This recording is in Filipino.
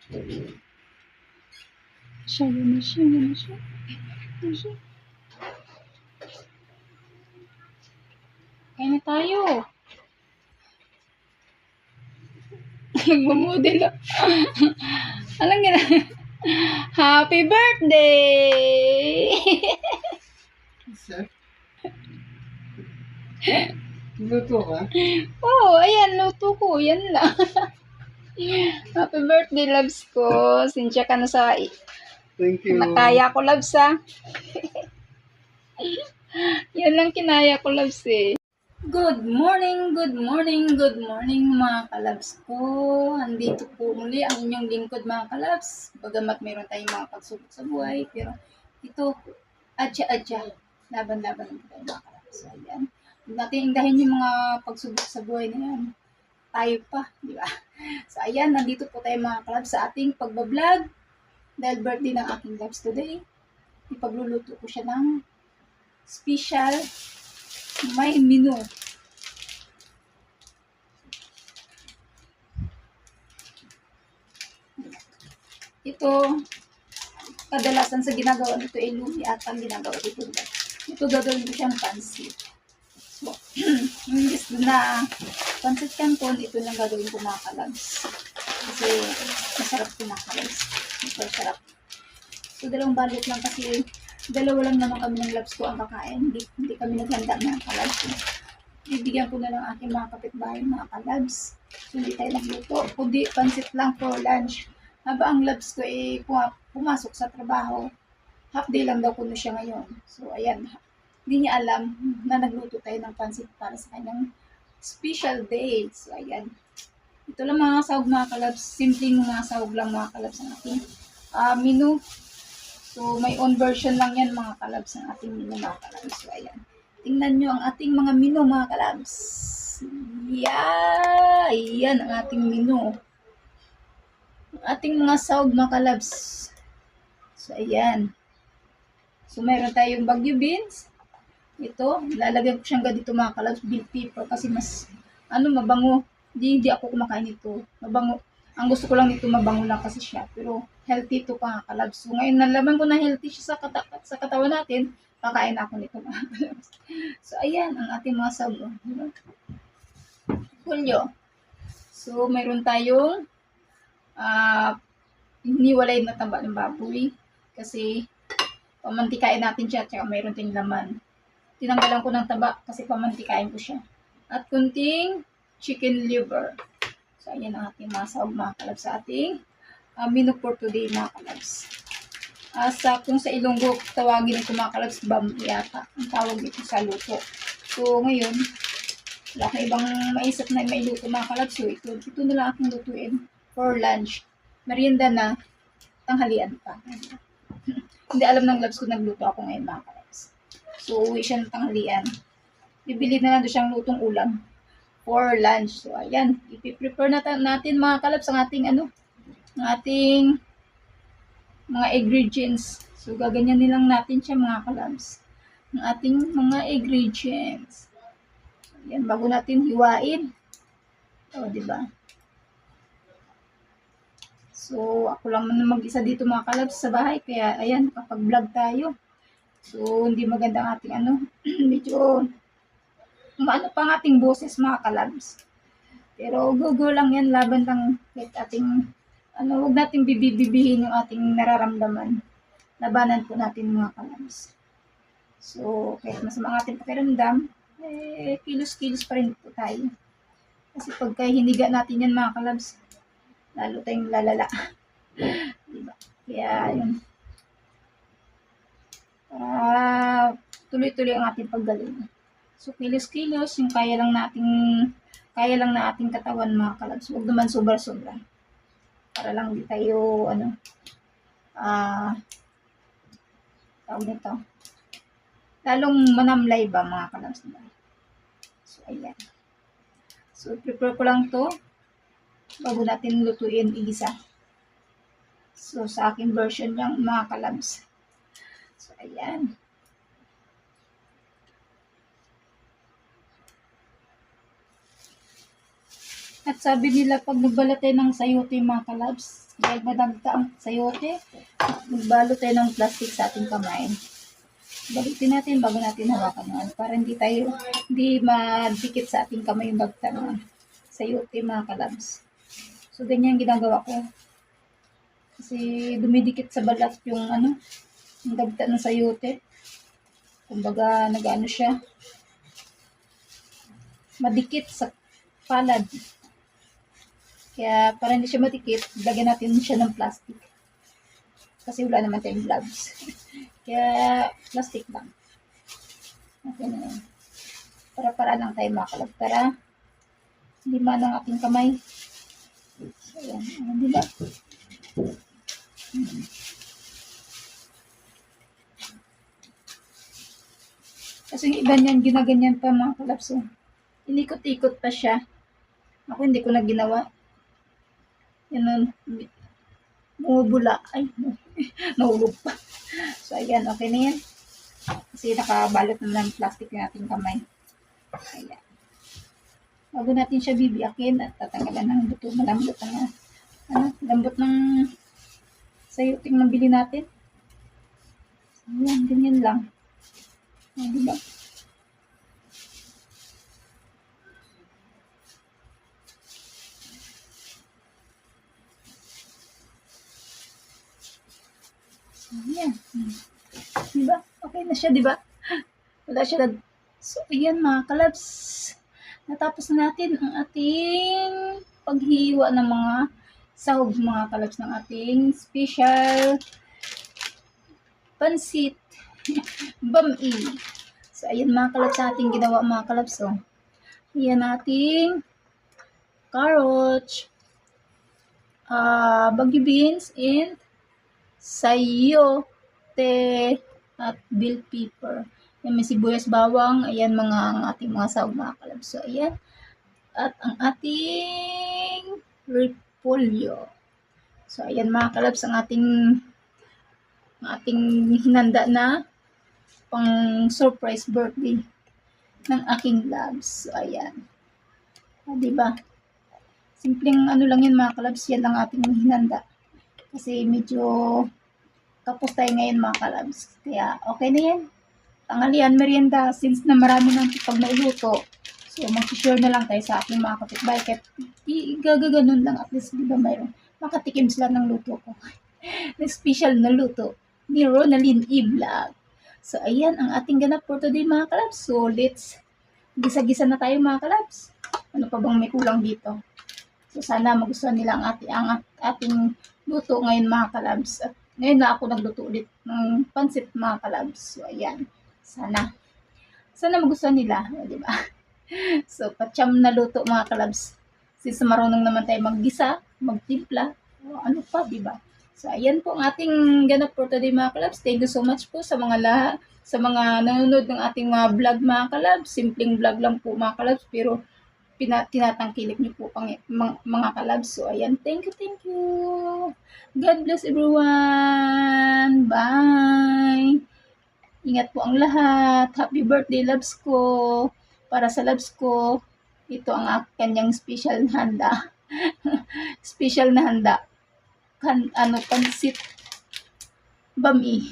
Yan na siya. Yan na siya. Yan na siya. Kaya na tayo. Nagmamodel. Alam nga na. Happy birthday! Sir? Luto ka? Oh, ayan, luto ko. Yan lang. Happy birthday, loves ko. Sinsya ka na sa Thank you. kinakaya ko, loves, ha. Yan lang kinaya ko, loves, eh. Good morning, good morning, good morning, mga kalabs ko. Andito po muli ang inyong lingkod, mga kalabs. Bagamat mayroon tayong mga pagsubok sa buhay, pero ito, adya-adya, laban-laban lang tayo, mga kalabs. So, ayan. Huwag natin indahin yung mga pagsubok sa buhay na yan. Tayo pa, di ba? So, ayan, nandito po tayo, mga kalabs, sa ating pagbablog. Dahil birthday ng aking loves today, ipagluluto ko siya ng special may menu. Ito, kadalasan sa ginagawa nito ay lumi at ang ginagawa dito. Ito gagawin ko siyang pansit. So, imbis na pansit canton, ito lang gagawin ko, mga kalabs. Kasi masarap ito, mga kalabs. Super sarap. So, dalawang balot lang kasi dalawa lang naman kami ng labs ko ang kakain. Hindi kami naghanda, mga kalabs. Bibigyan ko na lang aking mga kapitbahay, mga kalabs. So, hindi tayo nagluto. Kundi pansit lang for lunch. Haba ang labs ko ay pumasok sa trabaho. Half day lang daw kuno siya ngayon. So, ayan. Hindi niya alam na nagluto tayo ng pansit para sa kanyang special day. So, ayan. Ito lang, mga sahog, mga kalabs. Simpleng mga sahog lang, mga kalabs, ang ating menu. So, may own version lang yan, mga kalabs, ang ating menu, mga kalabs. So, ayan. Tingnan nyo ang ating mga menu, mga kalabs. Yeah! Ayan ang ating menu. Ang ating mga sahog, mga kalabs. So, ayan. So, mayroon tayong Baguio beans. Ito, lalagyan ko siyang ganito, mga kalabs, bell pepper, kasi mas, mabango. Hindi ako kumakain ito. Mabango. Ang gusto ko lang nito, mabango lang kasi siya. Pero, healthy ito, mga kalabs. So, ngayon, nalaman ko na healthy siya sa katawan natin, kakain ako nito, mga kalabs. So, ayan, ang ating mga sahog. Hulyo. So, mayroon tayong, hiniwalay na taba ng baboy. Kasi, pamantikain natin siya, tsaka mayroon tayong laman. Tinanggalan ko ng taba kasi pamantikain ko siya. At kunting chicken liver. So, ayan ang ating mga sahog, mga kalabs, sa ating menu for today, mga kalabs. Kung sa Ilonggo, tawagin ito, mga kalabs, bam yata. Ang tawag ito sa luto. So, ngayon, wala akong ibang maisip na mailuto, mga kalabs. So, ito na lang aking lutuin for lunch. Merienda na, tanghalian pa. Hindi alam ng labs ko nagluto ako ngayon, mga kalabs. So, uwi siya ng tanghalian. Bibili na lang doon siyang lutong ulam for lunch. So, ayan. Ipiprepare natin, mga kalabs, ang ating, ang ating mga ingredients. So, gaganyanin lang natin siya, mga kalabs. Ang ating mga ingredients. So, ayan, bago natin hiwain. O, diba? So, ako lang man mag-isa dito, mga kalabs, sa bahay. Kaya, ayan, kapag vlog tayo. So, hindi maganda ang ating medyo maano pa ang ating boses, mga kalabs. Pero go lang yan, laban lang kahit ating, huwag natin bibibihin yung ating nararamdaman. Labanan po natin, mga kalabs. So, kahit masama ang ating pakiramdam, kilos-kilos pa rin po tayo. Kasi pagka hiniga natin yan, mga kalabs, lalo tayong lalala. Diba? Kaya, yun. Tuloy-tuloy ang ating paggaling. So, kilos-kilos, yung kaya lang na ating katawan, mga kalabs. Huwag naman sobra-sobra. Para lang di tayo, tawag nito. Lalong manamlay ba, mga kalabs. So, ayan. So, prepare ko lang to bago natin lutuin igisa. So, sa aking version lang, mga kalabs. So, ayan. At sabi nila pag nagbalot tayo ng sayote mga kalabs, dahil madagta ang sayote, magbalot tayo ng plastic sa ating kamay. Balitin natin bago natin hawakan yan para hindi madikit sa ating kamay yung bagta ng sayote mga kalabs. So, ganyan ginagawa ko. Kasi dumidikit sa balat yung yung dagta ng sayote. Kumbaga, nag-ano siya, madikit sa palad. Kaya, para hindi siya madikit, lagyan natin siya ng plastic. Kasi wala naman tayong gloves. Kaya, plastic lang. Okay na yun. Para lang tayo makalab. Para, hindi man ang ating kamay. So, yan. Diba? Kasi yung iba niyan, ginaganyan pa mga kalabs. So, inikot-ikot pa siya. Ako hindi ko na ginawa. Yan nun. Bumubula. Ay, nahulog pa. So, ayan. Okay na yan. Kasi nakabalot naman ng plastic yung ating kamay. Ayan. Bago natin siya bibiyakin at tatanggalan ng buto. Malambot ang lambot ng sayoting nabili natin. So, ayan. Ganyan lang. Diba? Ayan. Diba? Okay na siya, diba? Wala siya So, ayan mga kalabs. Natapos na natin ang ating paghiwa ng mga sahog mga kalabs ng ating special pansit bami. So, ayan mga kalabs sa ating ginawa mga kalabs. So, ayan ating carrots, baggy beans, and sayote at bell pepper. Ayan, may sibuyas, bawang. Ayan ang ating mga sahog mga kalabs. So, ayan. At ang ating repolyo. So, ayan mga kalabs ang ating hinanda na pang surprise birthday ng aking labs. So, ayan. Diba? Simpleng lang yan mga kalabs. Yan ang ating hinanda. Kasi medyo kapos tayo ngayon mga kalabs. Kaya okay na yan. Tanghalian, merienda. Since na marami nang pag nauluto. So, mag-share na lang tayo sa ating mga kapitbahay. Kahit gaganon lang. At least, diba mayroon. Makatikim sila ng luto ko. Ng special na luto ni Ronalyn E-Vlog. So, ayan ang ating ganap for today mga kalabs. So, let's gisa-gisa na tayo mga kalabs. Ano pa bang may kulang dito? So, sana magustuhan nila ang ating luto ngayon mga kalabs. At ngayon na ako nagluto ulit ng pansit mga kalabs. So, ayan. Sana magustuhan nila. Di ba? So, patyam na luto mga kalabs. Since marunong naman tayo maggisa, magtimpla, ano pa, di ba? So, ayan po ang ating ganap for today mga kalabs. Thank you so much po sa mga nanonood ng ating mga vlog mga kalabs. Simpleng vlog lang po mga kalabs, pero tinatangkilik niyo po mga kalabs. So, ayan. Thank you. God bless everyone. Bye. Ingat po ang lahat. Happy birthday, loves ko. Para sa loves ko, ito ang kanyang special handa. Special na handa. Pansit bami.